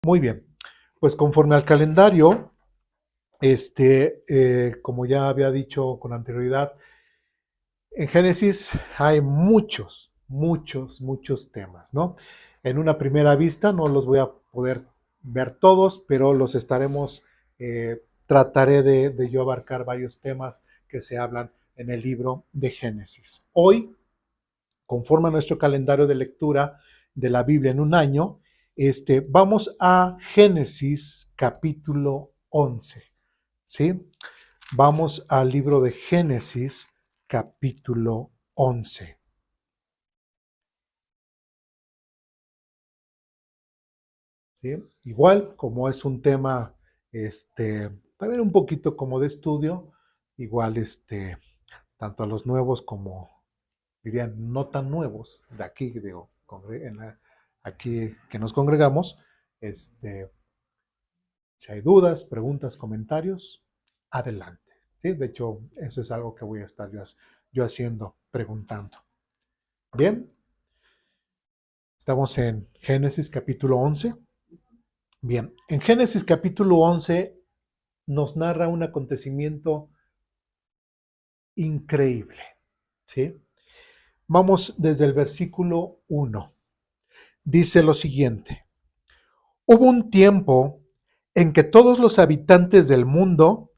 Muy bien, pues conforme al calendario, como ya había dicho con anterioridad, en Génesis hay muchos temas, ¿no? En una primera vista no los voy a poder ver todos, pero los estaremos, trataré de yo abarcar varios temas que se hablan en el libro de Génesis. Hoy, conforme a nuestro calendario de lectura de la Biblia en un año, vamos a Génesis capítulo 11, ¿sí? Vamos al libro de Génesis capítulo 11. ¿Sí? Igual, como es un tema, también un poquito como de estudio, igual, tanto a los nuevos como, dirían, no tan nuevos, de aquí, digo, aquí que nos congregamos, si hay dudas, preguntas, comentarios, adelante. ¿Sí? De hecho, eso es algo que voy a estar yo haciendo, preguntando. Bien, estamos en Génesis capítulo 11. Bien, en Génesis capítulo 11 nos narra un acontecimiento increíble, ¿sí? Vamos desde el versículo 1. Dice lo siguiente: hubo un tiempo en que todos los habitantes del mundo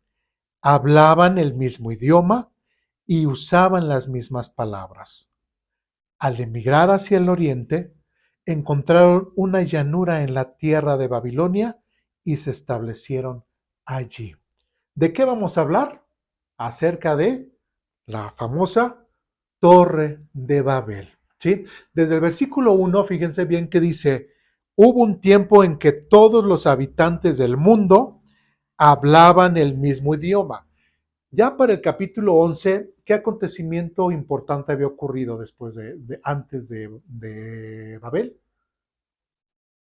hablaban el mismo idioma y usaban las mismas palabras. Al emigrar hacia el oriente, encontraron una llanura en la tierra de Babilonia y se establecieron allí. ¿De qué vamos a hablar? Acerca de la famosa Torre de Babel. ¿Sí? Desde el versículo 1, fíjense bien que dice: hubo un tiempo en que todos los habitantes del mundo hablaban el mismo idioma. Ya para el capítulo 11, ¿qué acontecimiento importante había ocurrido después antes de Babel?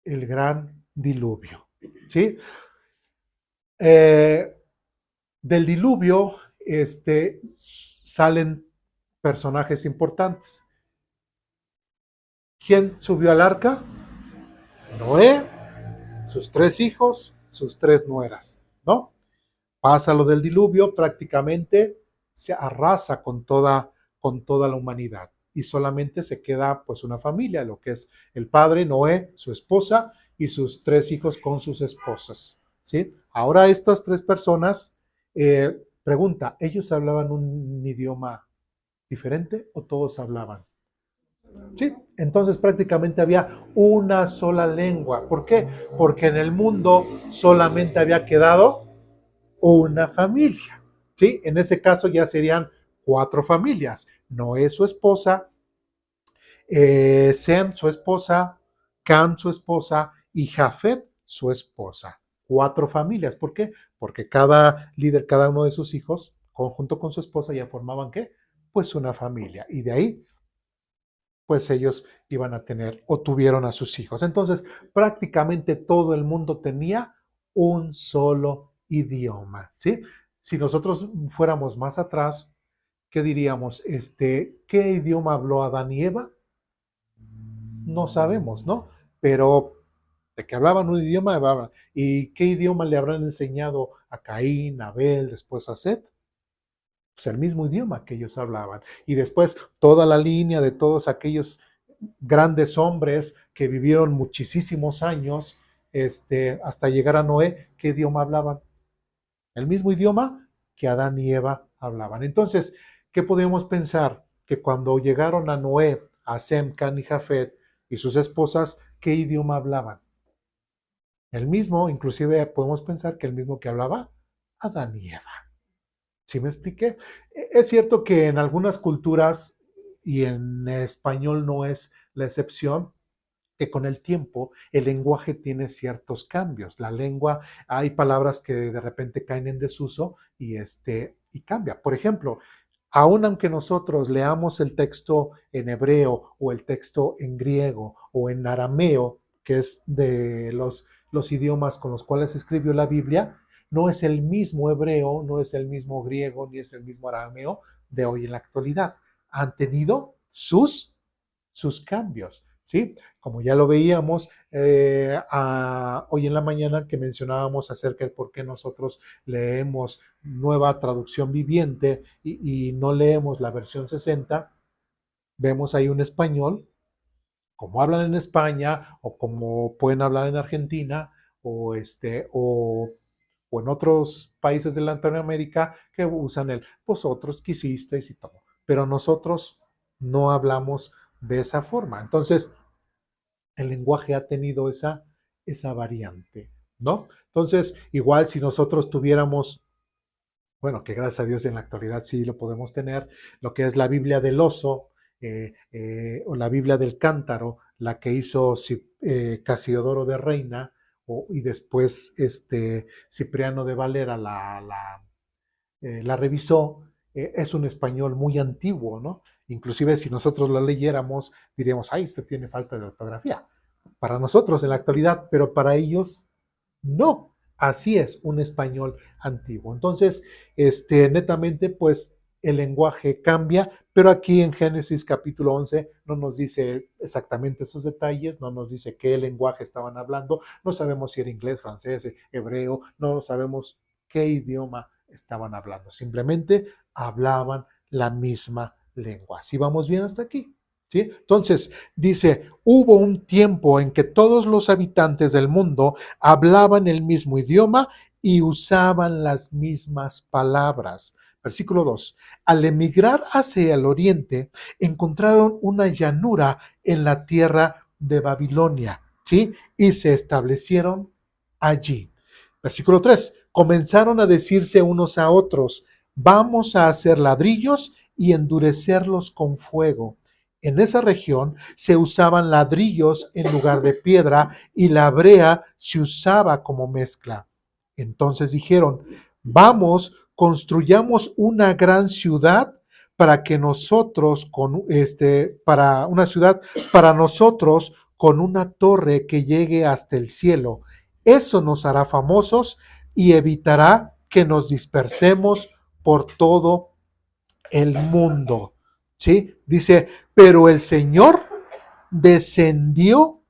El gran diluvio, ¿sí? Eh, del diluvio, salen personajes importantes. ¿Quién subió al arca? Noé, sus 3 hijos, sus 3 nueras, ¿no? Pasa lo del diluvio, prácticamente se arrasa con toda la humanidad y solamente se queda pues una familia, lo que es el padre, Noé, su esposa y sus 3 hijos con sus esposas, ¿sí? Ahora estas 3 personas, pregunta, ¿ellos hablaban un idioma diferente o todos hablaban? Sí, entonces prácticamente había una sola lengua. ¿Por qué? Porque en el mundo solamente había quedado una familia, ¿sí? En ese caso ya serían 4 familias. Noé, su esposa, Sem, su esposa, Cam, su esposa, y Jafet, su esposa. 4 familias. ¿Por qué? Porque cada líder, cada uno de sus hijos, junto con su esposa, ya formaban, ¿qué? Pues una familia. Y de ahí, pues ellos iban a tener o tuvieron a sus hijos. Entonces, prácticamente todo el mundo tenía un solo idioma, ¿sí? Si nosotros fuéramos más atrás, ¿qué diríamos? ¿Qué idioma habló Adán y Eva? No sabemos, ¿no? Pero de que hablaban un idioma, hablaban. ¿Y qué idioma le habrán enseñado a Caín, a Abel, después a Set? Pues el mismo idioma que ellos hablaban. Y después toda la línea de todos aquellos grandes hombres que vivieron muchísimos años, hasta llegar a Noé, ¿qué idioma hablaban? El mismo idioma que Adán y Eva hablaban. Entonces, ¿qué podemos pensar? Que cuando llegaron a Noé, a Sem, Can y Jafet y sus esposas, ¿qué idioma hablaban? El mismo, inclusive podemos pensar que el mismo que hablaba Adán y Eva. ¿Sí me expliqué? Es cierto que en algunas culturas, y en español no es la excepción, que con el tiempo el lenguaje tiene ciertos cambios. La lengua, hay palabras que de repente caen en desuso y cambia. Por ejemplo, aun aunque nosotros leamos el texto en hebreo o el texto en griego o en arameo, que es de los idiomas con los cuales se escribió la Biblia, no es el mismo hebreo, no es el mismo griego, ni es el mismo arameo de hoy en la actualidad. Han tenido sus cambios. ¿sí? Como ya lo veíamos hoy en la mañana que mencionábamos acerca de por qué nosotros leemos Nueva Traducción Viviente y no leemos la versión 60, vemos ahí un español, como hablan en España o como pueden hablar en Argentina o en otros países de Latinoamérica que usan el vosotros quisisteis y todo. Pero nosotros no hablamos de esa forma. Entonces, el lenguaje ha tenido esa variante, ¿no? Entonces, igual si nosotros tuviéramos, bueno, que gracias a Dios en la actualidad sí lo podemos tener, lo que es la Biblia del oso o la Biblia del cántaro, la que hizo Casiodoro de Reina y después Cipriano de Valera la revisó, es un español muy antiguo, ¿no? Inclusive si nosotros la leyéramos, diríamos, ay, este tiene falta de ortografía. Para nosotros en la actualidad, pero para ellos no. Así es un español antiguo. Entonces, netamente, pues el lenguaje cambia, pero aquí en Génesis capítulo 11 no nos dice exactamente esos detalles, no nos dice qué lenguaje estaban hablando, no sabemos si era inglés, francés, hebreo, no sabemos qué idioma estaban hablando, simplemente hablaban la misma lengua. ¿Sí vamos bien hasta aquí? ¿Sí? Entonces, dice, hubo un tiempo en que todos los habitantes del mundo hablaban el mismo idioma y usaban las mismas palabras. Versículo 2. Al emigrar hacia el oriente, encontraron una llanura en la tierra de Babilonia, ¿sí? Y se establecieron allí. Versículo 3. Comenzaron a decirse unos a otros, vamos a hacer ladrillos y endurecerlos con fuego. En esa región se usaban ladrillos en lugar de piedra y la brea se usaba como mezcla. Entonces dijeron, vamos, construyamos una gran ciudad para que nosotros para una ciudad para nosotros con una torre que llegue hasta el cielo. Eso nos hará famosos y evitará que nos dispersemos por todo el mundo. ¿Sí? Dice, pero el Señor descendió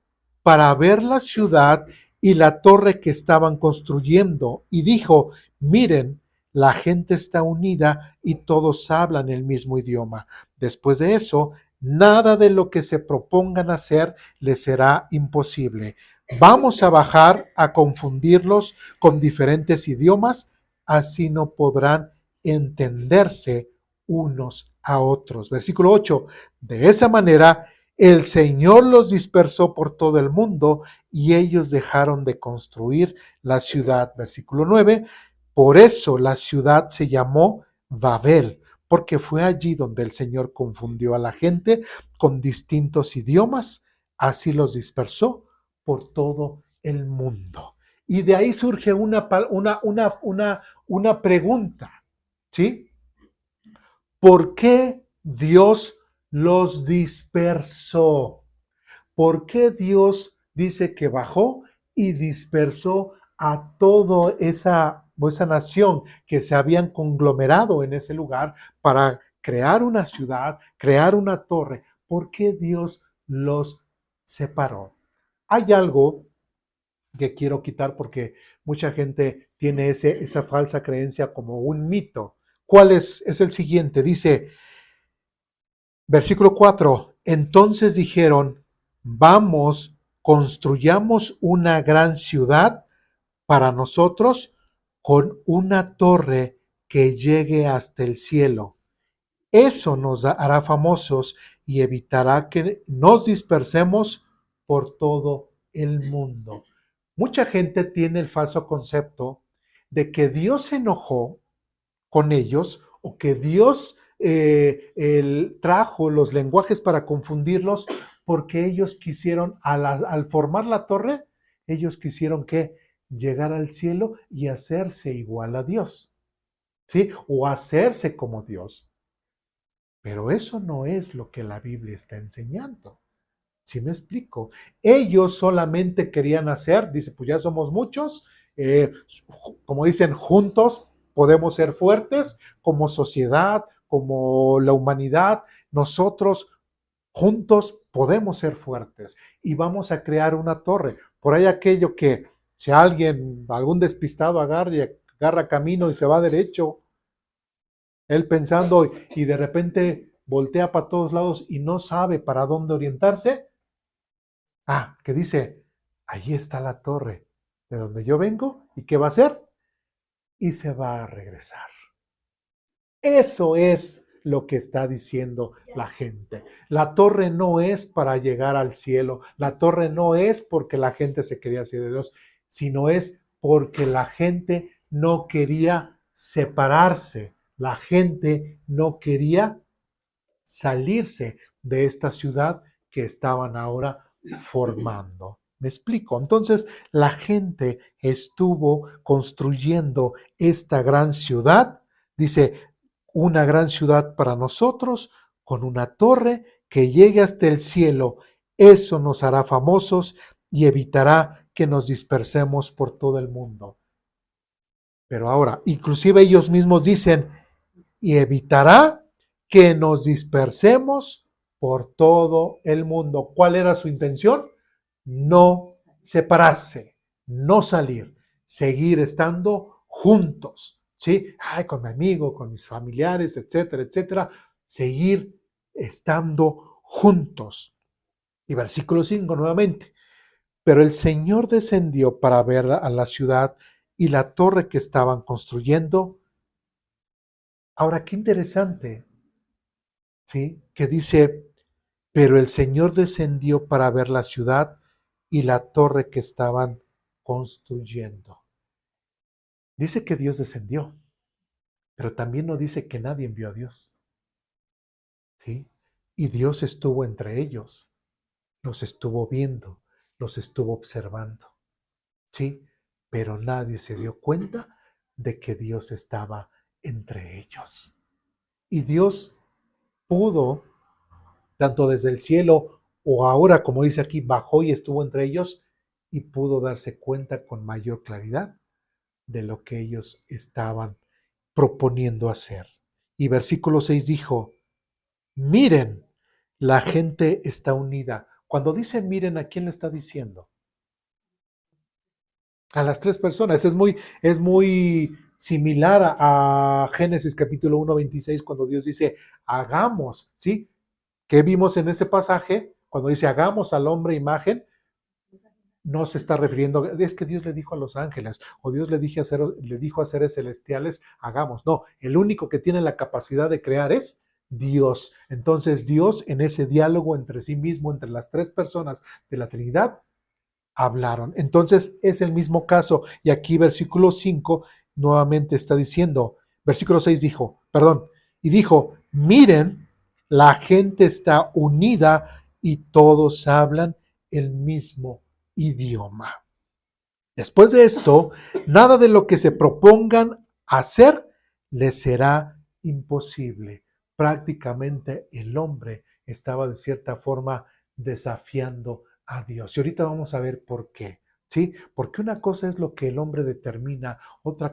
para ver la ciudad y la torre que estaban construyendo y dijo, miren, la gente está unida y todos hablan el mismo idioma. Después de eso, nada de lo que se propongan hacer les será imposible. Vamos a bajar a confundirlos con diferentes idiomas, así no podrán entenderse unos a otros. Versículo 8. De esa manera, el Señor los dispersó por todo el mundo y ellos dejaron de construir la ciudad. Versículo 9. Por eso la ciudad se llamó Babel, porque fue allí donde el Señor confundió a la gente con distintos idiomas, así los dispersó por todo el mundo. Y de ahí surge una pregunta, ¿sí? ¿Por qué Dios los dispersó? ¿Por qué Dios dice que bajó y dispersó a toda esa nación que se habían conglomerado en ese lugar para crear una ciudad, crear una torre? ¿Por qué Dios los separó? Hay algo que quiero quitar porque mucha gente tiene esa falsa creencia como un mito. ¿Cuál es? Es el siguiente. Dice, versículo 4, entonces dijeron, vamos, construyamos una gran ciudad para nosotros con una torre que llegue hasta el cielo. Eso nos hará famosos y evitará que nos dispersemos por todo el mundo. Mucha gente tiene el falso concepto de que Dios se enojó con ellos o que Dios trajo los lenguajes para confundirlos porque ellos quisieron, al formar la torre, ellos quisieron que llegar al cielo y hacerse igual a Dios, ¿sí? O hacerse como Dios. Pero eso no es lo que la Biblia está enseñando. ¿Sí me explico? Ellos solamente querían hacer, dice, pues ya somos muchos, como dicen, juntos podemos ser fuertes como sociedad, como la humanidad, nosotros juntos podemos ser fuertes y vamos a crear una torre. Por ahí aquello que si alguien, algún despistado agarra camino y se va derecho, él pensando y de repente voltea para todos lados y no sabe para dónde orientarse, que dice, ahí está la torre de donde yo vengo y ¿qué va a hacer? Y se va a regresar. Eso es lo que está diciendo la gente. La torre no es para llegar al cielo, la torre no es porque la gente se quería hacer de Dios, sino es porque la gente no quería separarse, la gente no quería salirse de esta ciudad que estaban ahora formando. ¿Me explico? Entonces, la gente estuvo construyendo esta gran ciudad, dice, una gran ciudad para nosotros, con una torre que llegue hasta el cielo. Eso nos hará famosos y evitará que nos dispersemos por todo el mundo. Pero ahora, inclusive ellos mismos dicen, y evitará que nos dispersemos por todo el mundo. ¿Cuál era su intención? No separarse, no salir, seguir estando juntos, ¿sí? Con mi amigo, con mis familiares, etcétera, etcétera, seguir estando juntos. Y versículo 5 nuevamente. Pero el Señor descendió para ver a la ciudad y la torre que estaban construyendo. Ahora, qué interesante, ¿sí? Que dice, pero el Señor descendió para ver la ciudad y la torre que estaban construyendo. Dice que Dios descendió, pero también no dice que nadie envió a Dios, ¿sí? Y Dios estuvo entre ellos, los estuvo viendo, los estuvo observando, ¿sí? Pero nadie se dio cuenta de que Dios estaba entre ellos. Y Dios pudo, tanto desde el cielo o ahora, como dice aquí, bajó y estuvo entre ellos y pudo darse cuenta con mayor claridad de lo que ellos estaban proponiendo hacer. Y versículo 6 dijo, miren, la gente está unida. Cuando dice miren, ¿a quién le está diciendo? A las tres personas. Es muy similar a Génesis capítulo 1:26, cuando Dios dice, hagamos, ¿sí? ¿Qué vimos en ese pasaje? Cuando dice, hagamos al hombre imagen, no se está refiriendo, es que Dios le dijo a los ángeles, o Dios le dijo a seres celestiales, hagamos. No, el único que tiene la capacidad de crear es Dios. Entonces Dios, en ese diálogo entre sí mismo, entre las tres personas de la Trinidad, hablaron. Entonces es el mismo caso. Y aquí versículo 5 nuevamente está diciendo, versículo 6 dijo, perdón, y dijo, miren, la gente está unida y todos hablan el mismo idioma. Después de esto, nada de lo que se propongan hacer les será imposible. Prácticamente el hombre estaba de cierta forma desafiando a Dios. Y ahorita vamos a ver por qué. ¿Sí? Porque una cosa es lo que el hombre determina, una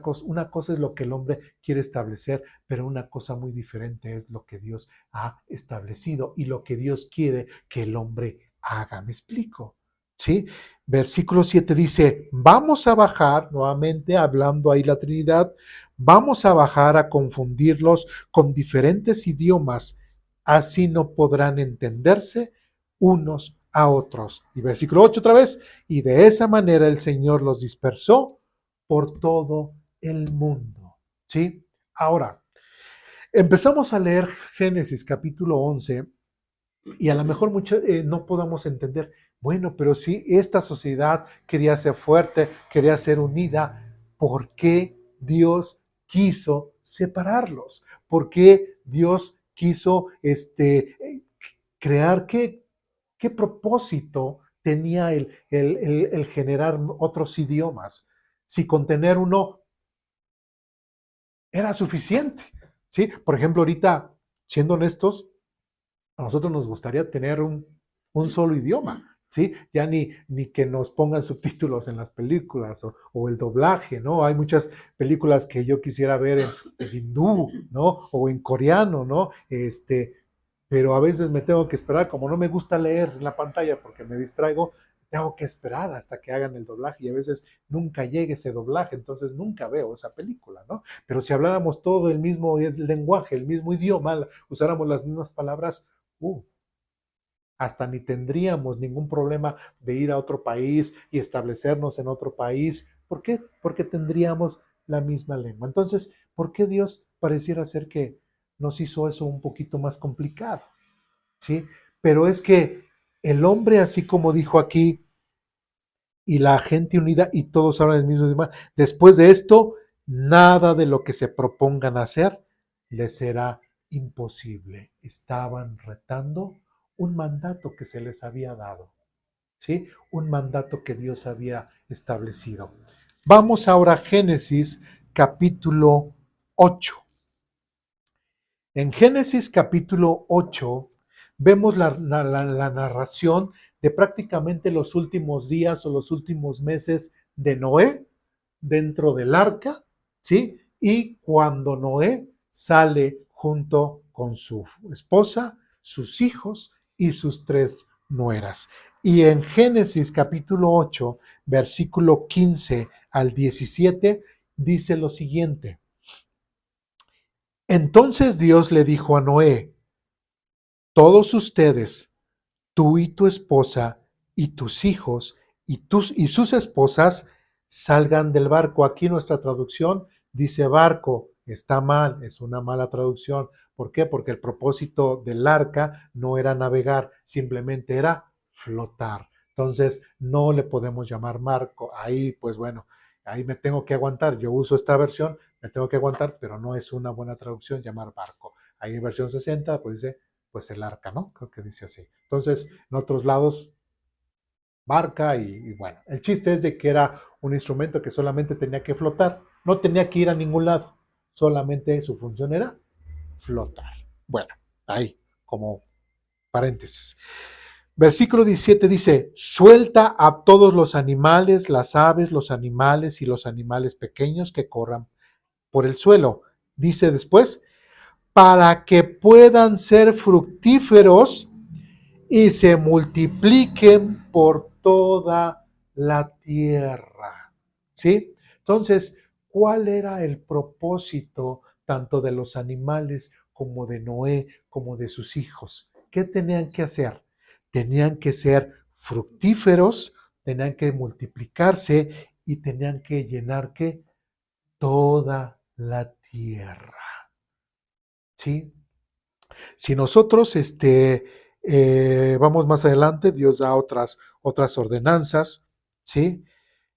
cosa es lo que el hombre quiere establecer, pero una cosa muy diferente es lo que Dios ha establecido y lo que Dios quiere que el hombre haga. ¿Me explico? ¿Sí? Versículo 7 dice, vamos a bajar, nuevamente hablando ahí la Trinidad, vamos a bajar a confundirlos con diferentes idiomas, así no podrán entenderse unos a otros. Y versículo 8 otra vez, y de esa manera el Señor los dispersó por todo el mundo. ¿Sí? Ahora, empezamos a leer Génesis capítulo 11 y a lo mejor no podamos entender, bueno, pero si esta sociedad quería ser fuerte, quería ser unida, ¿por qué Dios quiso separarlos? ¿Por qué Dios quiso crear? ¿Qué propósito tenía el generar otros idiomas? Si con tener uno era suficiente, ¿sí? Por ejemplo, ahorita, siendo honestos, a nosotros nos gustaría tener un solo idioma, ¿sí? Ya ni que nos pongan subtítulos en las películas o el doblaje, ¿no? Hay muchas películas que yo quisiera ver en hindú, ¿no? O en coreano, ¿no? pero a veces me tengo que esperar, como no me gusta leer en la pantalla porque me distraigo, tengo que esperar hasta que hagan el doblaje y a veces nunca llega ese doblaje, entonces nunca veo esa película, ¿no? Pero si habláramos todo el mismo lenguaje, el mismo idioma, usáramos las mismas palabras, hasta ni tendríamos ningún problema de ir a otro país y establecernos en otro país. ¿Por qué? Porque tendríamos la misma lengua. Entonces, ¿por qué Dios pareciera ser que nos hizo eso un poquito más complicado? ¿Sí? Pero es que el hombre, así como dijo aquí, y la gente unida y todos hablan el mismo idioma, después de esto, nada de lo que se propongan hacer les será imposible. Estaban retando un mandato que se les había dado, ¿sí? Un mandato que Dios había establecido. Vamos ahora a Génesis capítulo 8. En Génesis capítulo 8 vemos la narración de prácticamente los últimos días o los últimos meses de Noé dentro del arca, ¿sí? Y cuando Noé sale junto con su esposa, sus hijos y sus 3 nueras. Y en Génesis capítulo 8, versículo 15 al 17, dice lo siguiente. Entonces Dios le dijo a Noé, todos ustedes, tú y tu esposa y tus hijos y sus esposas salgan del barco. Aquí nuestra traducción dice barco, está mal, es una mala traducción. ¿Por qué? Porque el propósito del arca no era navegar, simplemente era flotar. Entonces no le podemos llamar barco. Ahí, pues bueno, ahí me tengo que aguantar. Yo uso esta versión, me tengo que aguantar, pero no es una buena traducción llamar barco. Ahí en versión 60, pues dice pues el arca, ¿no? Creo que dice así. Entonces, en otros lados, barca y bueno, el chiste es de que era un instrumento que solamente tenía que flotar, no tenía que ir a ningún lado, solamente su función era flotar. Bueno, ahí, como paréntesis. Versículo 17 dice, suelta a todos los animales, las aves, los animales y los animales pequeños que corran por el suelo. Dice después, para que puedan ser fructíferos y se multipliquen por toda la tierra. ¿Sí? Entonces, ¿cuál era el propósito tanto de los animales como de Noé, como de sus hijos? ¿Qué tenían que hacer? Tenían que ser fructíferos, tenían que multiplicarse y tenían que llenar ¿qué? Toda la tierra. ¿Sí? Si nosotros vamos más adelante, Dios da otras ordenanzas, ¿sí?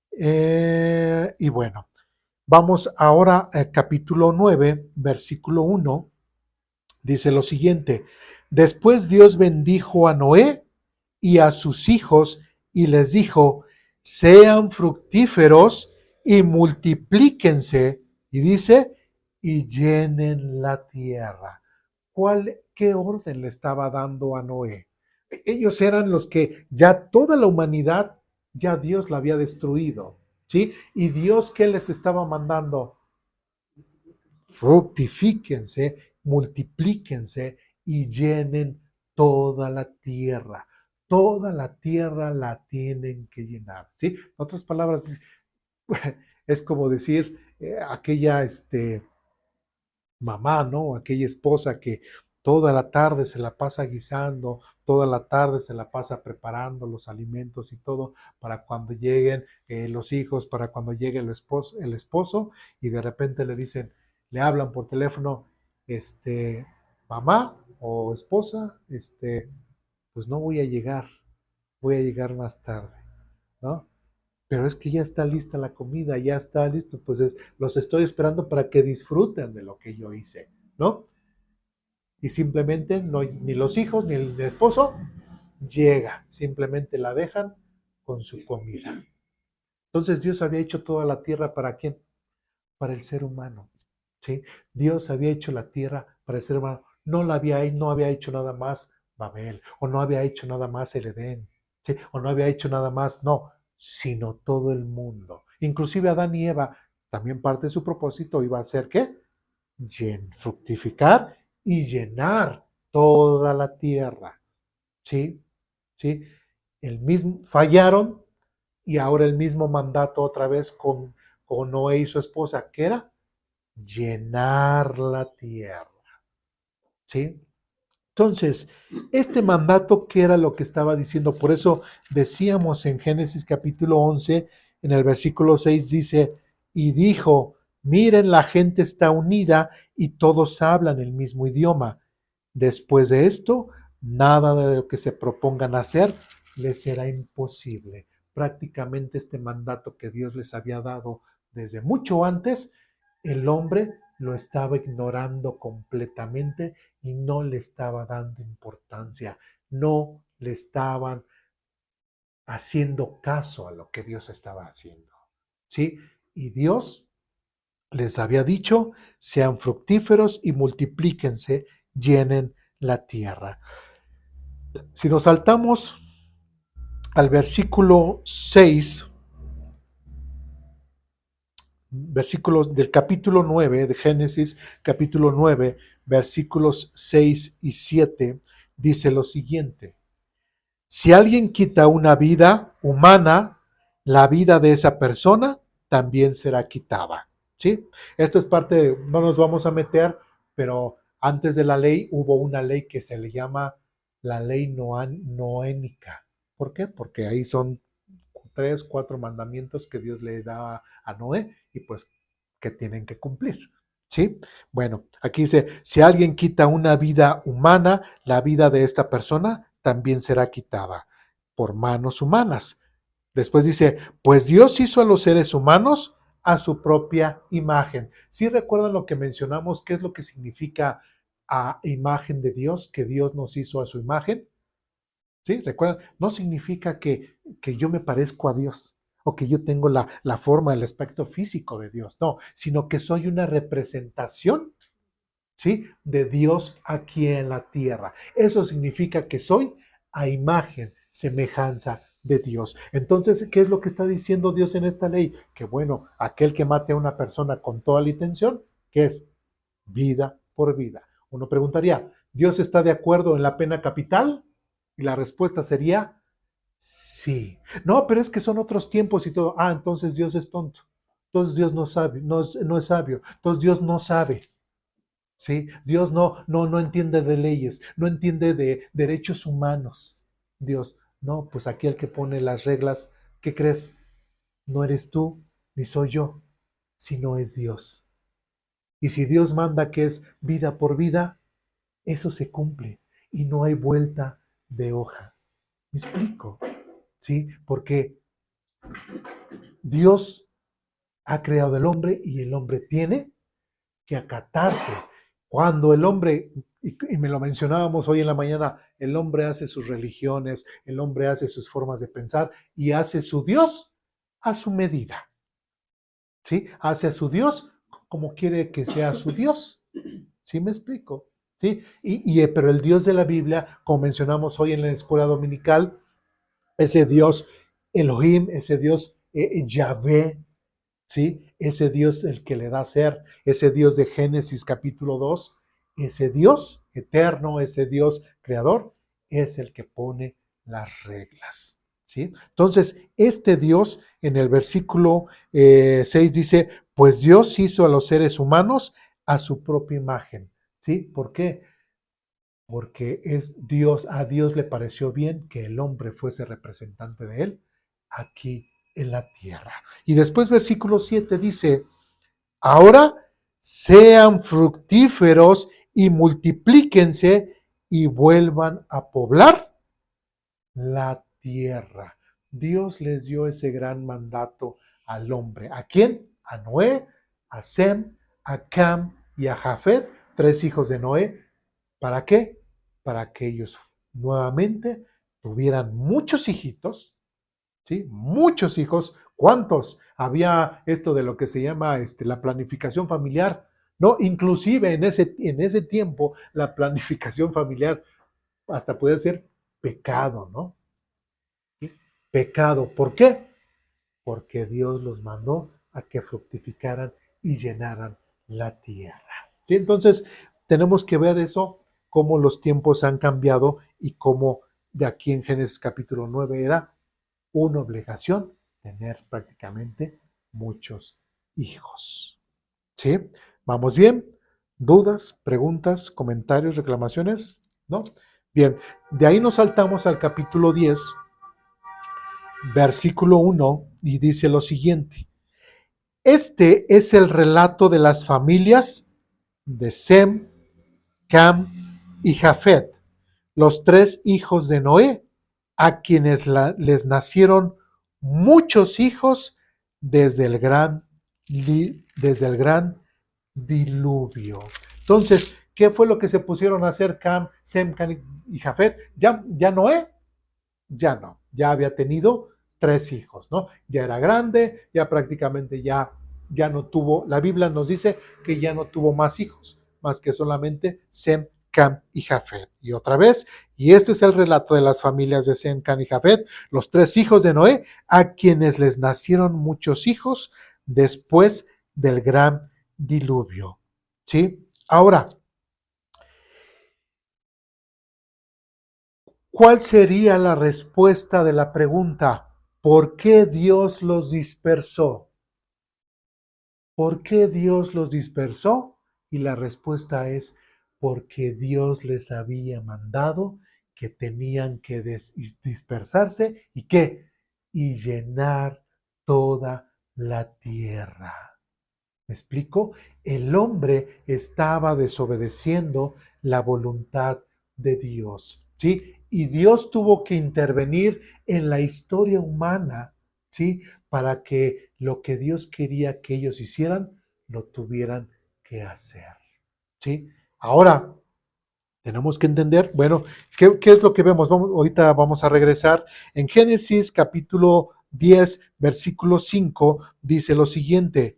Y bueno, vamos ahora al capítulo 9, versículo 1, dice lo siguiente, después Dios bendijo a Noé y a sus hijos y les dijo, sean fructíferos y multiplíquense, y dice, y llenen la tierra. ¿Qué orden le estaba dando a Noé? Ellos eran los que ya toda la humanidad, ya Dios la había destruido, ¿sí? Y Dios, ¿qué les estaba mandando? Fructifíquense, multiplíquense y llenen toda la tierra. Toda la tierra la tienen que llenar, ¿sí? En otras palabras, es como decir aquella mamá, ¿no? Aquella esposa que toda la tarde se la pasa guisando, toda la tarde se la pasa preparando los alimentos y todo para cuando lleguen los hijos, para cuando llegue el esposo y de repente le dicen, le hablan por teléfono, mamá o esposa, pues no voy a llegar más tarde, ¿no? Pero es que ya está lista la comida, ya está listo, pues los estoy esperando para que disfruten de lo que yo hice, ¿no? Y simplemente no, ni los hijos ni el esposo llega, simplemente la dejan con su comida. Entonces Dios había hecho toda la tierra ¿para quién? Para el ser humano, ¿sí? Dios había hecho la tierra para el ser humano, no había hecho nada más Babel, o no había hecho nada más el Edén, ¿sí? O no había hecho nada más, no, sino todo el mundo. Inclusive Adán y Eva, también parte de su propósito iba a ser ¿qué? Fructificar y llenar. toda la tierra. ¿Sí? ¿Sí? El mismo, fallaron y ahora el mismo mandato otra vez con Noé y su esposa, que era llenar la tierra. ¿Sí? Entonces, este mandato, ¿qué era lo que estaba diciendo? Por eso decíamos en Génesis capítulo 11, en el versículo 6 dice, y dijo, miren, la gente está unida y todos hablan el mismo idioma. Después de esto, nada de lo que se propongan hacer les será imposible. Prácticamente este mandato que Dios les había dado desde mucho antes, el hombre lo estaba ignorando completamente y no le estaba dando importancia, no le estaban haciendo caso a lo que Dios estaba haciendo. ¿Sí? Y Dios les había dicho, sean fructíferos y multiplíquense, llenen la tierra. Si nos saltamos al versículo 6, versículos del capítulo 9 de Génesis, capítulo 9, versículos 6 y 7, dice lo siguiente. Si alguien quita una vida humana, la vida de esa persona también será quitada. ¿Sí? Esto es parte de, no nos vamos a meter, pero antes de la ley hubo una ley que se le llama la ley noénica. ¿Por qué? Porque ahí son 3, 4 mandamientos que Dios le da a Noé y pues que tienen que cumplir. ¿Sí? Bueno, aquí dice, si alguien quita una vida humana, la vida de esta persona también será quitada por manos humanas. Después dice, pues Dios hizo a los seres humanos a su propia imagen. ¿Sí recuerdan lo que mencionamos? ¿Qué es lo que significa a imagen de Dios? Que Dios nos hizo a su imagen. ¿Sí? Recuerdan, no significa que yo me parezco a Dios o que yo tengo la forma, el aspecto físico de Dios. No, sino que soy una representación, ¿sí? De Dios aquí en la tierra. Eso significa que soy a imagen, semejanza de Dios. Entonces, ¿qué es lo que está diciendo Dios en esta ley? Que bueno, aquel que mate a una persona con toda la intención, que es vida por vida. Uno preguntaría, ¿Dios está de acuerdo en la pena capital? Y la respuesta sería sí. No, pero es que son otros tiempos y todo. Ah, entonces Dios es tonto. Entonces Dios no sabe, no es sabio. Entonces Dios no sabe. ¿Sí? Dios no entiende de leyes, no entiende de derechos humanos. Dios, no, pues aquí el que pone las reglas, ¿qué crees? No eres tú, ni soy yo, sino es Dios. Y si Dios manda que es vida por vida, eso se cumple y no hay vuelta de hoja. ¿Me explico? ¿Sí? Porque Dios ha creado el hombre y el hombre tiene que acatarse. Cuando el hombre, y me lo mencionábamos hoy en la mañana, el hombre hace sus religiones, el hombre hace sus formas de pensar y hace su Dios a su medida. ¿Sí? Hace a su Dios como quiere que sea su Dios. ¿Sí me explico? ¿Sí? Pero el Dios de la Biblia, como mencionamos hoy en la escuela dominical, ese Dios Elohim, ese Dios Yahvé, ¿sí? Ese Dios el que le da ser, ese Dios de Génesis capítulo 2, ese Dios eterno, ese Dios creador, es el que pone las reglas, ¿sí? Entonces, este Dios en el versículo 6 dice, pues Dios hizo a los seres humanos a su propia imagen, ¿sí? ¿Por qué? Porque es Dios, a Dios le pareció bien que el hombre fuese representante de él aquí en la tierra. Y después versículo 7 dice, ahora sean fructíferos y multiplíquense y vuelvan a poblar la tierra. Dios les dio ese gran mandato al hombre. ¿A quién? A Noé, a Sem, a Cam y a Jafet, 3 hijos de Noé. ¿Para qué? Para que ellos nuevamente tuvieran muchos hijitos, ¿sí? Muchos hijos. ¿Cuántos? Había esto de lo que se llama la planificación familiar, ¿no? Inclusive en ese tiempo la planificación familiar hasta puede ser pecado, ¿no? ¿Sí? Pecado. ¿Por qué? Porque Dios los mandó a que fructificaran y llenaran la tierra. ¿Sí? Entonces, tenemos que ver eso cómo los tiempos han cambiado y cómo de aquí en Génesis capítulo 9 era una obligación tener prácticamente muchos hijos. ¿Sí? ¿Vamos bien? ¿Dudas, preguntas, comentarios, reclamaciones? ¿No? Bien, de ahí nos saltamos al capítulo 10, versículo 1, y dice lo siguiente. Este es el relato de las familias de Sem, Cam y Jafet, los tres hijos de Noé, a quienes les nacieron muchos hijos desde el gran diluvio. Entonces, ¿qué fue lo que se pusieron a hacer Cam, Sem, Cam y Jafet? ¿Ya Noé? Ya no, ya había tenido tres hijos, ¿no? Ya era grande, ya prácticamente ya no tuvo, la Biblia nos dice que ya no tuvo más hijos, más que solamente Sem, Cam y Jafet. Y otra vez, y este es el relato de las familias de Sem, Cam y Jafet, los tres hijos de Noé, a quienes les nacieron muchos hijos después del gran diluvio. ¿Sí? Ahora, ¿cuál sería la respuesta de la pregunta? ¿Por qué Dios los dispersó? ¿Por qué Dios los dispersó? Y la respuesta es porque Dios les había mandado que tenían que dispersarse y qué? Y llenar toda la tierra. ¿Me explico? El hombre estaba desobedeciendo la voluntad de Dios, ¿sí? Y Dios tuvo que intervenir en la historia humana, ¿sí? Para que lo que Dios quería que ellos hicieran, lo tuvieran que hacer, ¿sí? Ahora, tenemos que entender, bueno, ¿qué es lo que vemos? Ahorita vamos a regresar. En Génesis capítulo 10, versículo 5, dice lo siguiente.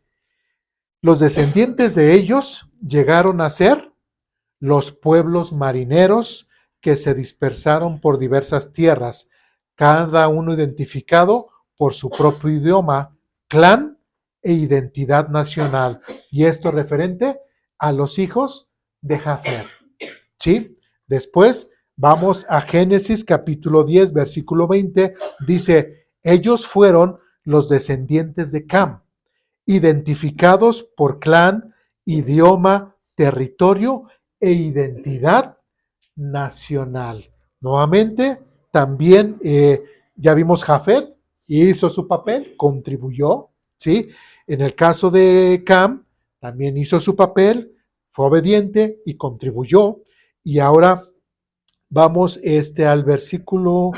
Los descendientes de ellos llegaron a ser los pueblos marineros que se dispersaron por diversas tierras, cada uno identificado por su propio idioma, clan e identidad nacional. Y esto referente a los hijos de Jafet. ¿Sí? Después vamos a Génesis capítulo 10, versículo 20. Dice, ellos fueron los descendientes de Cam, identificados por clan, idioma, territorio e identidad nacional. Nuevamente, también ya vimos Jafet, hizo su papel, contribuyó, ¿sí? En el caso de Cam, también hizo su papel, fue obediente y contribuyó. Y ahora vamos al versículo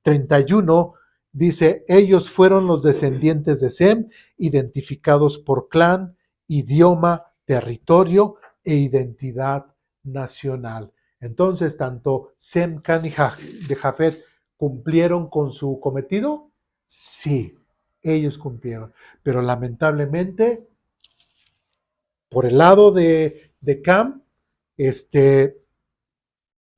31. Dice, ellos fueron los descendientes de Sem, identificados por clan, idioma, territorio e identidad nacional. Entonces, tanto Sem, Can y de Jafet cumplieron con su cometido. Sí, ellos cumplieron. Pero lamentablemente, por el lado de Cam,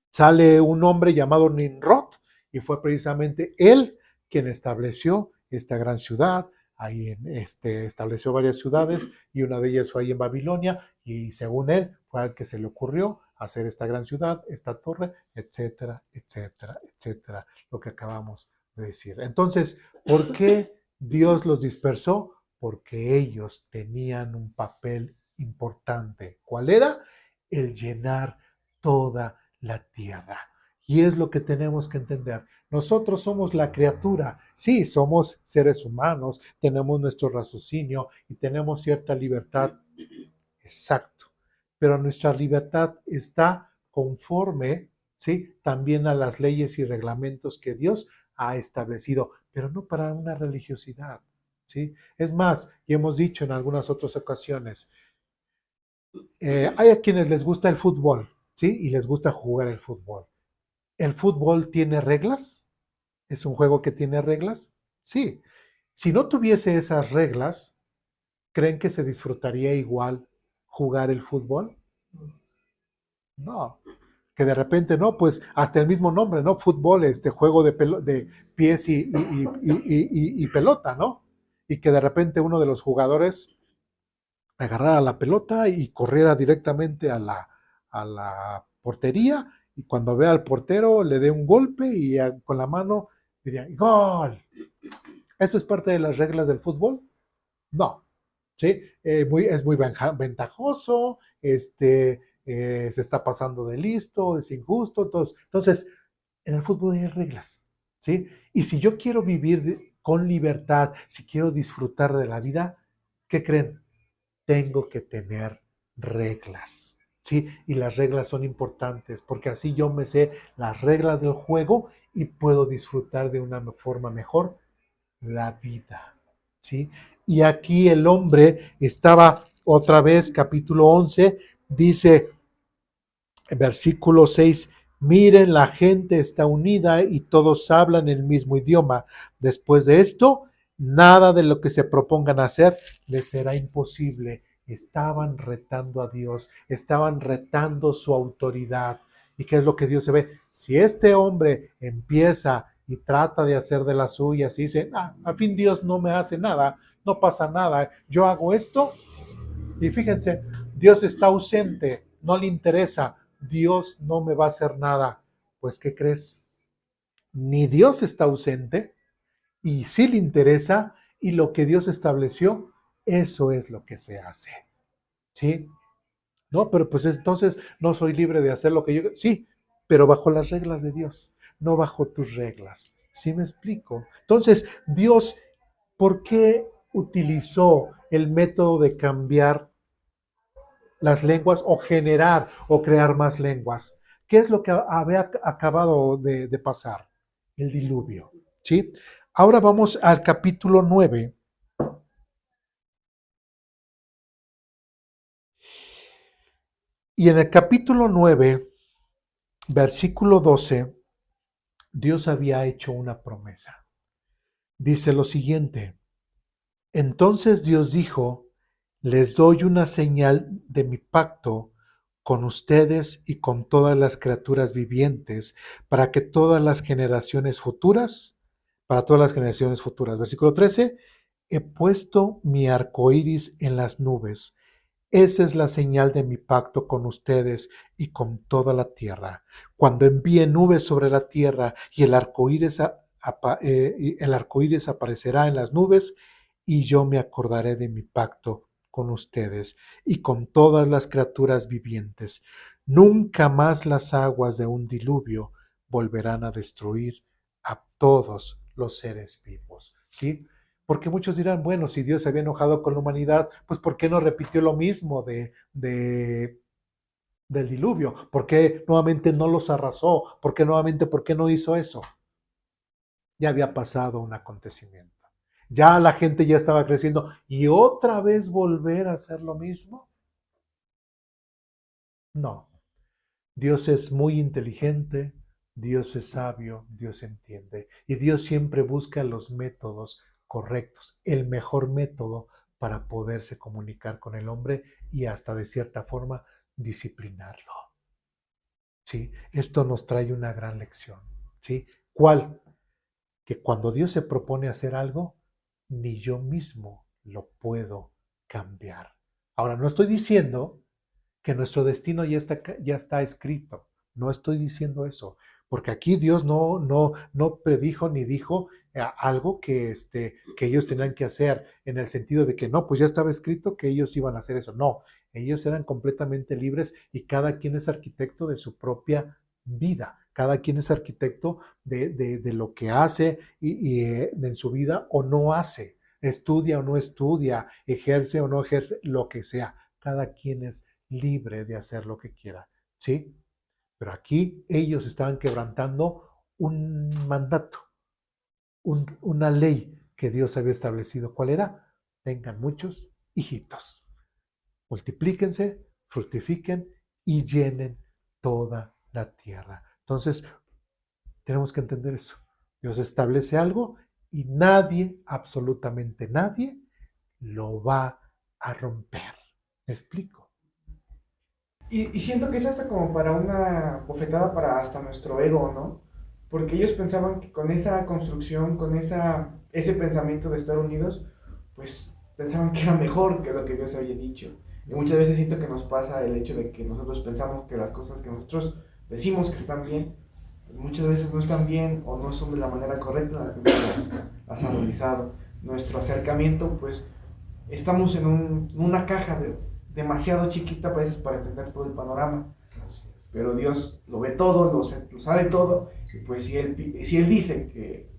sale un hombre llamado Nimrod y fue precisamente él quien estableció esta gran ciudad. Ahí estableció varias ciudades y una de ellas fue ahí en Babilonia y según él fue al que se le ocurrió hacer esta gran ciudad, esta torre, etcétera, etcétera, etcétera, lo que acabamos de decir. Entonces, ¿por qué Dios los dispersó? Porque ellos tenían un papel importante. ¿Cuál era? El llenar toda la tierra. Y es lo que tenemos que entender. Nosotros somos la criatura. Sí, somos seres humanos, tenemos nuestro raciocinio y tenemos cierta libertad. Exacto. Pero nuestra libertad está conforme, ¿sí? También a las leyes y reglamentos que Dios ha establecido, pero no para una religiosidad, ¿sí? Es más, y hemos dicho en algunas otras ocasiones, hay a quienes les gusta el fútbol, ¿sí? Y les gusta jugar el fútbol. ¿El fútbol tiene reglas? ¿Es un juego que tiene reglas? Sí. Si no tuviese esas reglas, ¿creen que se disfrutaría igual jugar el fútbol? No. Que de repente, no, pues hasta el mismo nombre, ¿no? Fútbol, juego de pies y pelota, ¿no? Y que de repente uno de los jugadores agarrara la pelota y corriera directamente a la portería y cuando vea al portero le dé un golpe y con la mano diría, ¡gol! ¿Eso es parte de las reglas del fútbol? No, ¿sí? Es muy ventajoso, se está pasando de listo, es injusto. Entonces, en el fútbol hay reglas, ¿sí? Y si yo quiero vivir con libertad, si quiero disfrutar de la vida, ¿qué creen? Tengo que tener reglas, ¿sí? Y las reglas son importantes porque así yo me sé las reglas del juego y puedo disfrutar de una forma mejor la vida, ¿sí? Y aquí el hombre estaba otra vez, capítulo 11, dice, versículo 6, miren, la gente está unida y todos hablan el mismo idioma. Después de esto, nada de lo que se propongan hacer les será imposible. Estaban retando a Dios, estaban retando su autoridad. ¿Y qué es lo que Dios se ve? Si este hombre empieza y trata de hacer de las suyas y dice, a fin Dios no me hace nada, no pasa nada, yo hago esto, y fíjense, Dios está ausente, no le interesa, Dios no me va a hacer nada. Pues, ¿qué crees? Ni Dios está ausente y sí le interesa y lo que Dios estableció, eso es lo que se hace. ¿Sí? No, pero pues entonces no soy libre de hacer lo que yo... Sí, pero bajo las reglas de Dios, no bajo tus reglas. ¿Sí me explico? Entonces, Dios, ¿por qué utilizó el método de cambiar las lenguas o generar o crear más lenguas? ¿Qué es lo que había acabado de pasar? El diluvio, ¿sí? Ahora vamos al capítulo 9. Y en el capítulo 9, versículo 12, Dios había hecho una promesa. Dice lo siguiente: entonces Dios dijo, les doy una señal de mi pacto con ustedes y con todas las criaturas vivientes, para que todas las generaciones futuras, para todas las generaciones futuras. Versículo 13, he puesto mi arco iris en las nubes. Esa es la señal de mi pacto con ustedes y con toda la tierra. Cuando envíe nubes sobre la tierra y el arco iris aparecerá en las nubes, y yo me acordaré de mi pacto con ustedes y con todas las criaturas vivientes. Nunca más las aguas de un diluvio volverán a destruir a todos los seres vivos. ¿Sí? Porque muchos dirán, bueno, si Dios se había enojado con la humanidad, pues ¿por qué no repitió lo mismo del diluvio? ¿Por qué nuevamente no los arrasó? ¿Por qué nuevamente, por qué no hizo eso? Ya había pasado un acontecimiento. Ya la gente ya estaba creciendo y otra vez volver a hacer lo mismo. No, Dios es muy inteligente, Dios es sabio, Dios entiende y Dios siempre busca los métodos correctos, el mejor método para poderse comunicar con el hombre y hasta de cierta forma disciplinarlo. ¿Sí? Esto nos trae una gran lección. ¿Sí? ¿Cuál? Que cuando Dios se propone hacer algo, ni yo mismo lo puedo cambiar. Ahora, no estoy diciendo que nuestro destino ya está escrito. No estoy diciendo eso, porque aquí Dios no predijo ni dijo algo que ellos tenían que hacer en el sentido de que no, pues ya estaba escrito que ellos iban a hacer eso. No, ellos eran completamente libres y cada quien es arquitecto de su propia vida. Cada quien es arquitecto de lo que hace en su vida o no hace, estudia o no estudia, ejerce o no ejerce, lo que sea. Cada quien es libre de hacer lo que quiera, ¿sí? Pero aquí ellos estaban quebrantando un mandato, una ley que Dios había establecido. ¿Cuál era? Tengan muchos hijitos, multiplíquense, fructifiquen y llenen toda la tierra. Entonces, tenemos que entender eso. Dios establece algo y nadie, absolutamente nadie, lo va a romper. ¿Me explico? Y siento que es hasta como para una bofetada para hasta nuestro ego, ¿no? Porque ellos pensaban que con esa construcción, con ese pensamiento de estar unidos, pues pensaban que era mejor que lo que Dios había dicho. Y muchas veces siento que nos pasa el hecho de que nosotros pensamos que las cosas que nosotros decimos que están bien, pues muchas veces no están bien o no son de la manera correcta en la que las ha realizado. Nuestro acercamiento, pues, estamos en una caja demasiado chiquita a veces para entender todo el panorama. Así es. Pero Dios lo ve todo, lo sabe todo, y pues si él dice que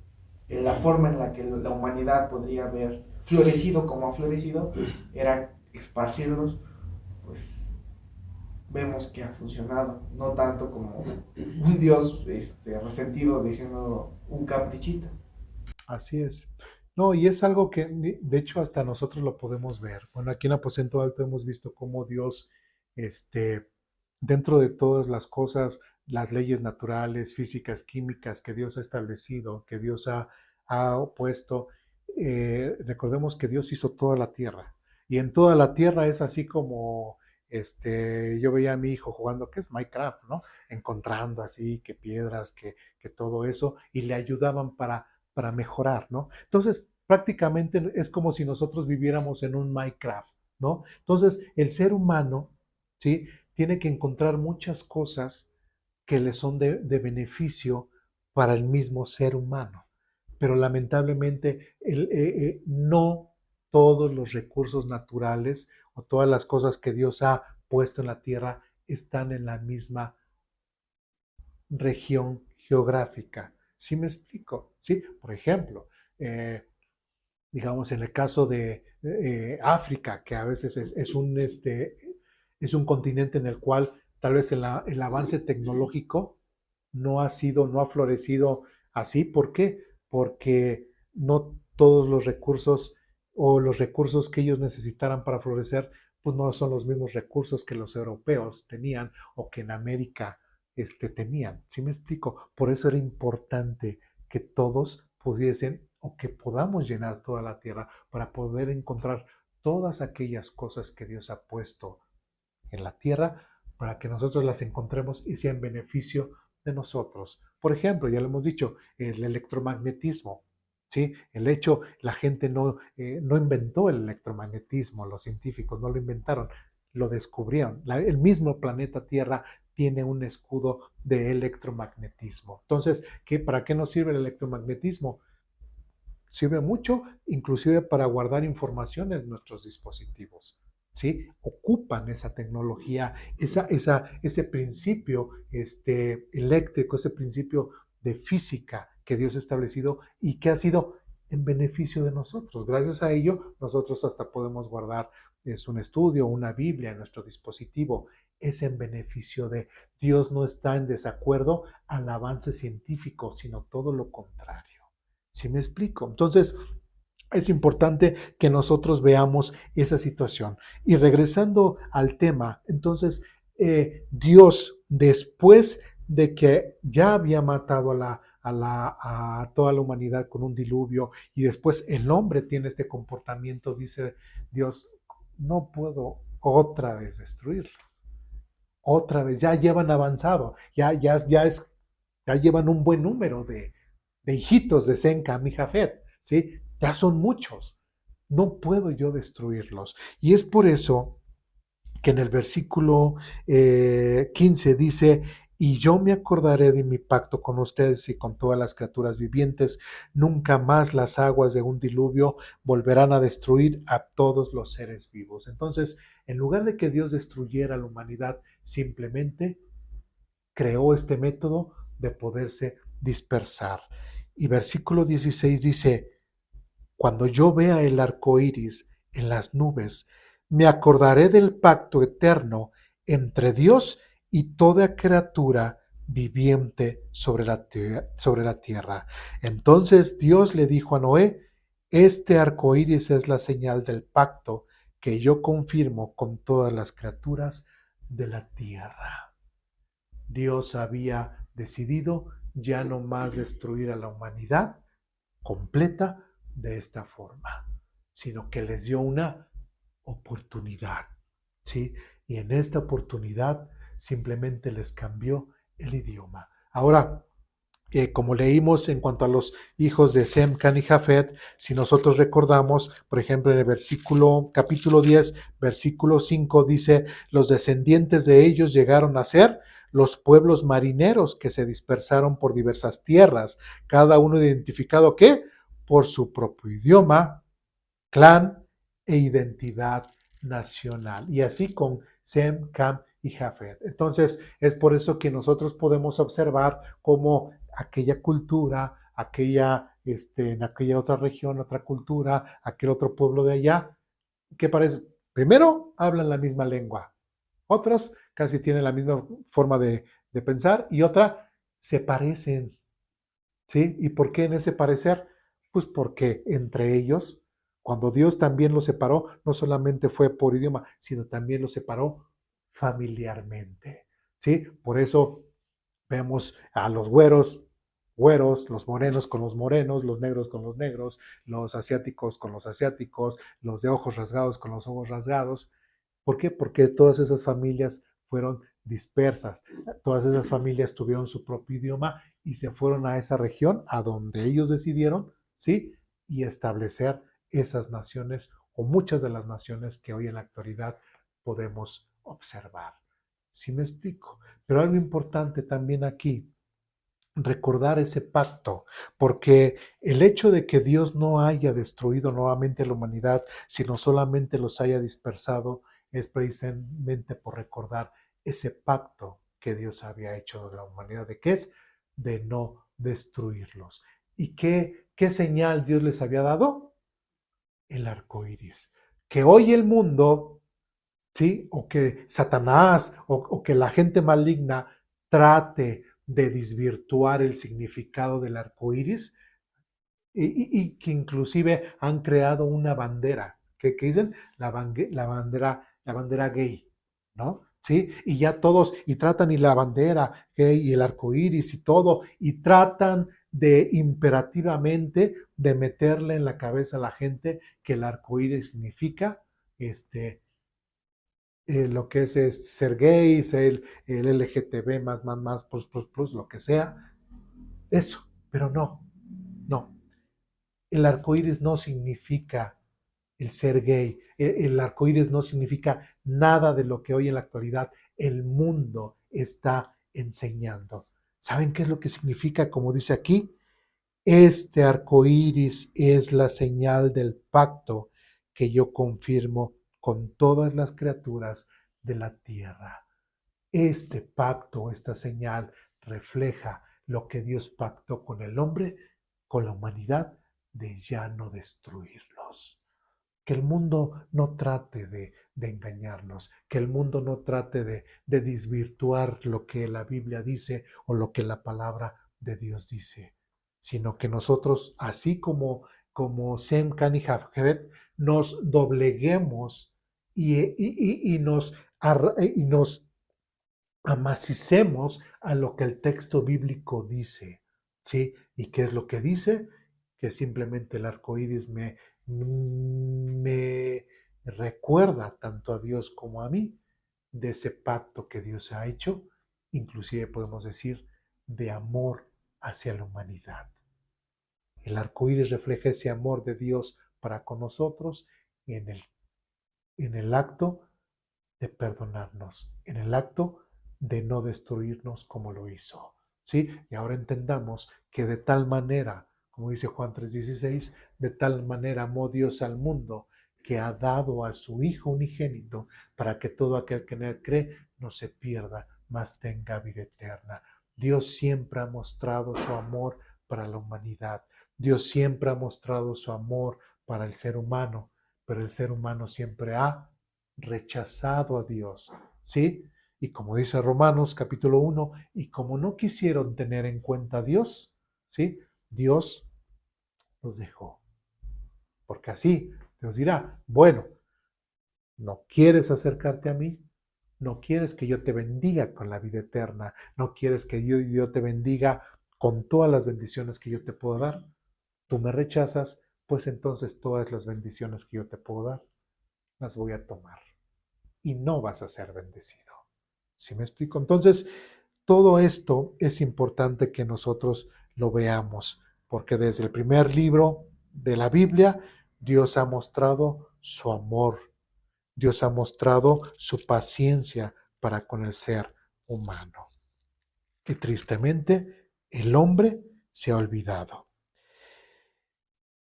en la forma en la que la humanidad podría haber florecido como ha florecido era esparcirlos, pues vemos que ha funcionado, no tanto como un Dios resentido diciendo un caprichito. Así es. No, y es algo que, de hecho, hasta nosotros lo podemos ver. Bueno, aquí en Aposento Alto hemos visto cómo Dios, este, dentro de todas las cosas, las leyes naturales, físicas, químicas que Dios ha establecido, que Dios ha puesto, recordemos que Dios hizo toda la tierra. Y en toda la tierra es así como, yo veía a mi hijo jugando, ¿qué es Minecraft, no? Encontrando así, que piedras, que todo eso, y le ayudaban para mejorar, ¿no? Entonces, prácticamente es como si nosotros viviéramos en un Minecraft, ¿no? Entonces, el ser humano, ¿sí? Tiene que encontrar muchas cosas que le son de beneficio para el mismo ser humano. Pero lamentablemente no todos los recursos naturales o todas las cosas que Dios ha puesto en la tierra están en la misma región geográfica. ¿Sí me explico? ¿Sí? Por ejemplo, eh, digamos en el caso de África, que a veces es un continente en el cual tal vez el avance tecnológico no ha florecido así. ¿Por qué? Porque no todos los recursos o los recursos que ellos necesitaran para florecer, pues no son los mismos recursos que los europeos tenían o que en América tenían. ¿Sí me explico? Por eso era importante que todos pudiesen o que podamos llenar toda la tierra para poder encontrar todas aquellas cosas que Dios ha puesto en la tierra para que nosotros las encontremos y sea en beneficio de nosotros. Por ejemplo, ya lo hemos dicho, el electromagnetismo. ¿Sí? La gente no inventó el electromagnetismo, los científicos no lo inventaron, lo descubrieron. El mismo planeta Tierra tiene un escudo de electromagnetismo. Entonces, ¿para qué nos sirve el electromagnetismo? Sirve mucho, inclusive para guardar información en nuestros dispositivos. ¿Sí? Ocupan esa tecnología, ese principio eléctrico, ese principio de física que Dios ha establecido y que ha sido en beneficio de nosotros. Gracias a ello, nosotros hasta podemos guardar un estudio, una Biblia en nuestro dispositivo. Es en beneficio de Dios, no está en desacuerdo al avance científico, sino todo lo contrario. ¿Sí me explico? Entonces, es importante que nosotros veamos esa situación. Y regresando al tema, entonces, Dios, después de que ya había matado a toda la humanidad con un diluvio y después el hombre tiene este comportamiento, dice Dios, no puedo otra vez destruirlos. Otra vez, ya llevan avanzado, ya llevan un buen número de hijitos de Sem, Cam y Jafet, ¿sí? Ya son muchos. No puedo yo destruirlos. Y es por eso que en el versículo 15 dice, y yo me acordaré de mi pacto con ustedes y con todas las criaturas vivientes, nunca más las aguas de un diluvio volverán a destruir a todos los seres vivos. Entonces, en lugar de que Dios destruyera a la humanidad, simplemente creó este método de poderse dispersar. Y versículo 16 dice, cuando yo vea el arco iris en las nubes, me acordaré del pacto eterno entre Dios y toda criatura viviente sobre la tierra. Entonces Dios le dijo a Noé, este arco iris es la señal del pacto que yo confirmo con todas las criaturas de la tierra. Dios había decidido ya no más destruir a la humanidad completa de esta forma, sino que les dio una oportunidad, ¿sí? Y en esta oportunidad simplemente les cambió el idioma. Ahora, como leímos en cuanto a los hijos de Sem, Can y Jafet, si nosotros recordamos, por ejemplo, en el capítulo 10, versículo 5, dice, los descendientes de ellos llegaron a ser los pueblos marineros que se dispersaron por diversas tierras, cada uno identificado, ¿qué? Por su propio idioma, clan e identidad nacional. Y así con Sem, Cam y Jafet. Entonces, es por eso que nosotros podemos observar cómo aquella cultura, en aquella otra región, otra cultura, aquel otro pueblo de allá, que parece, primero hablan la misma lengua, otros casi tienen la misma forma de pensar y otra se parecen, ¿sí? ¿Y por qué en ese parecer? Pues porque entre ellos, cuando Dios también los separó, no solamente fue por idioma, sino también los separó familiarmente, ¿sí? Por eso vemos a los güeros, güeros, los morenos con los morenos, los negros con los negros, los asiáticos con los asiáticos, los de ojos rasgados con los ojos rasgados. ¿Por qué? Porque todas esas familias fueron dispersas, todas esas familias tuvieron su propio idioma y se fueron a esa región a donde ellos decidieron, ¿sí? Y establecer esas naciones o muchas de las naciones que hoy en la actualidad podemos observar. ¿Sí me explico? Pero algo importante también aquí, recordar ese pacto, porque el hecho de que Dios no haya destruido nuevamente la humanidad, sino solamente los haya dispersado, es precisamente por recordar ese pacto que Dios había hecho de la humanidad, ¿de qué es? De no destruirlos. ¿Y qué señal Dios les había dado? El arco iris. Que hoy el mundo, ¿sí? O que Satanás o que la gente maligna trate de desvirtuar el significado del arco iris y que inclusive han creado una bandera, que dicen la bandera gay, ¿no? ¿Sí? Y ya todos, y tratan y la bandera gay y el arco iris y todo, y tratan de imperativamente de meterle en la cabeza a la gente que el arco iris significa lo que es ser gay, ser el LGTB más, plus, lo que sea, eso, pero no, no. El arco iris no significa el ser gay, el arco iris no significa nada de lo que hoy en la actualidad el mundo está enseñando. ¿Saben qué es lo que significa? Como dice aquí, este arco iris es la señal del pacto que yo confirmo con todas las criaturas de la tierra. Este pacto, esta señal, refleja lo que Dios pactó con el hombre, con la humanidad, de ya no destruirlos. Que el mundo no trate de engañarnos, que el mundo no trate de desvirtuar lo que la Biblia dice o lo que la palabra de Dios dice, sino que nosotros, así como Sem, Can y Jafet, nos dobleguemos y nos amacicemos a lo que el texto bíblico dice, ¿sí? ¿Y qué es lo que dice? Que simplemente el arco iris me recuerda tanto a Dios como a mí de ese pacto que Dios ha hecho, inclusive podemos decir de amor hacia la humanidad. El arco iris refleja ese amor de Dios para con nosotros en el acto de perdonarnos, en el acto de no destruirnos como lo hizo. ¿Sí? Y ahora entendamos que de tal manera, como dice Juan 3:16, de tal manera amó Dios al mundo que ha dado a su Hijo unigénito para que todo aquel que en él cree no se pierda, mas tenga vida eterna. Dios siempre ha mostrado su amor para la humanidad. Dios siempre ha mostrado su amor para el ser humano, pero el ser humano siempre ha rechazado a Dios, ¿sí? Y como dice Romanos capítulo 1, y como no quisieron tener en cuenta a Dios, ¿sí? Dios los dejó. Porque así Dios dirá, bueno, no quieres acercarte a mí, no quieres que yo te bendiga con la vida eterna, no quieres que yo te bendiga con todas las bendiciones que yo te puedo dar. Tú me rechazas, pues entonces todas las bendiciones que yo te puedo dar, las voy a tomar y no vas a ser bendecido. ¿Sí me explico? Entonces, Todo esto es importante que nosotros lo veamos, porque desde el primer libro de la Biblia, Dios ha mostrado su amor, Dios ha mostrado su paciencia para con el ser humano. Y tristemente, el hombre se ha olvidado.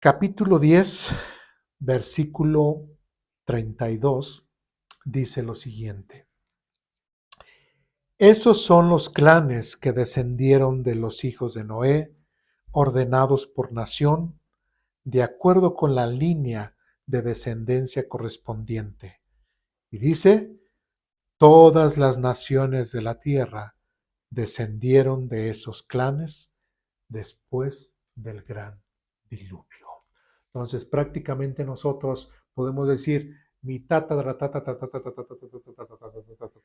Capítulo 10, versículo 32, dice lo siguiente. Esos son los clanes que descendieron de los hijos de Noé, ordenados por nación, de acuerdo con la línea de descendencia correspondiente. Y dice, todas las naciones de la tierra descendieron de esos clanes después del gran diluvio. Entonces, prácticamente nosotros podemos decir, mi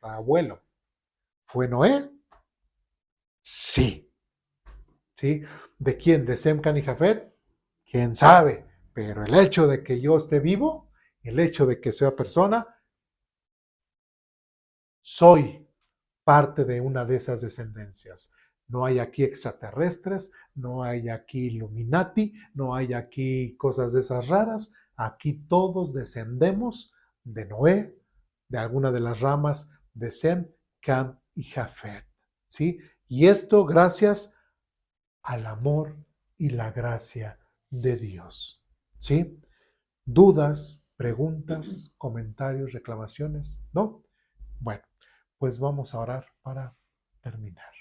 abuelo fue Noé. Sí. ¿Sí? ¿De quién? ¿De Sem, Can y Jafet? ¿Quién sabe? Pero el hecho de que yo esté vivo, el hecho de que sea persona, soy parte de una de esas descendencias. No hay aquí extraterrestres, no hay aquí Illuminati, no hay aquí cosas de esas raras. Aquí todos descendemos de Noé, de alguna de las ramas de Sem, Cam y Jafet. ¿Sí? Y esto gracias al amor y la gracia de Dios. ¿Sí? ¿Dudas, preguntas, comentarios, reclamaciones? ¿No? Bueno, pues vamos a orar para terminar.